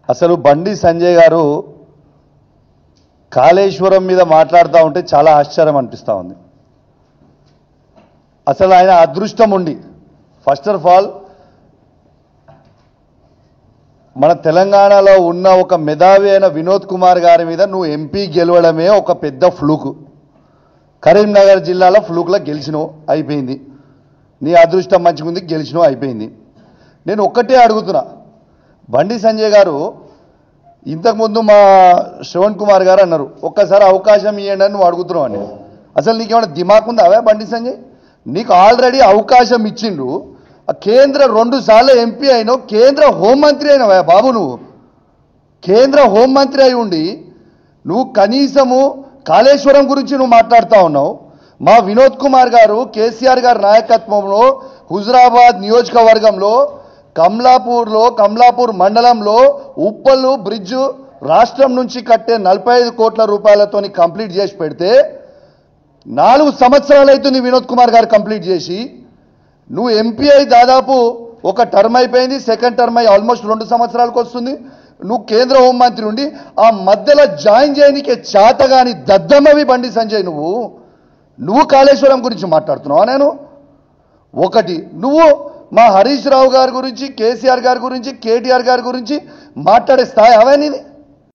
అసలు బండి సంజయ్ గారు కాళేశ్వరం మీద మాట్లాడుతూ ఉంటే చాలా ఆశ్చర్యం అనిపిస్తూ ఉంది. అసలు ఆయన అదృష్టం ఉండి ఫస్ట్ ఆఫ్ ఆల్ మన తెలంగాణలో ఉన్న ఒక మేధావి అయిన వినోద్ కుమార్ గారి మీద నువ్వు ఎంపీ గెలవడమే ఒక పెద్ద ఫ్లూక్. కరీంనగర్ జిల్లాలో ఫ్లూక్లో గెలిచినావు, అయిపోయింది. నీ అదృష్టం మంచిగుంది, గెలిచినావు, అయిపోయింది. నేను ఒక్కటే అడుగుతున్నా, బండి సంజయ్ గారు ఇంతకుముందు మా శ్రవణ్ కుమార్ గారు అన్నారు ఒక్కసారి అవకాశం ఇవ్వండి అని నువ్వు అడుగుతున్నావు అని. అసలు నీకేమైనా దిమాగ్ ఉందా అవే బండి సంజయ్? నీకు ఆల్రెడీ అవకాశం ఇచ్చిండ్రు. కేంద్ర 2 సార్లు ఎంపీ అయినావు, కేంద్ర హోంమంత్రి అయినావా బాబు. నువ్వు కేంద్ర హోంమంత్రి అయి ఉండి నువ్వు కనీసము కాళేశ్వరం గురించి నువ్వు మాట్లాడుతూ ఉన్నావు. మా వినోద్ కుమార్ గారు కేసీఆర్ గారి నాయకత్వంలో హుజురాబాద్ నియోజకవర్గంలో కమలాపూర్ మండలంలో ఉప్పల్ బ్రిడ్జ్ రాష్ట్రం నుంచి కట్టే 45 కోట్ల రూపాయలతో కంప్లీట్ చేసి పెడితే 4 సంవత్సరాలు అవుతుంది వినోద్ కుమార్ గారు కంప్లీట్ చేసి. నువ్వు ఎంపీ అయి దాదాపు ఒక టర్మ్ అయిపోయింది, సెకండ్ టర్మ్ అయి ఆల్మోస్ట్ 2 సంవత్సరాలకు వస్తుంది. నువ్వు కేంద్ర హోంమంత్రి ఉండి ఆ మధ్యలో జాయిన్ చేయనికే చేతగాని దద్దమ్మవి బండి సంజయ్. నువ్వు కాళేశ్వరం గురించి మాట్లాడుతున్నావా? నేను ఒకటి, నువ్వు మా హరీష్ రావు గారి గురించి, కేసీఆర్ గారి గురించి, కేటీఆర్ గారి గురించి మాట్లాడే స్థాయి అవే నీది?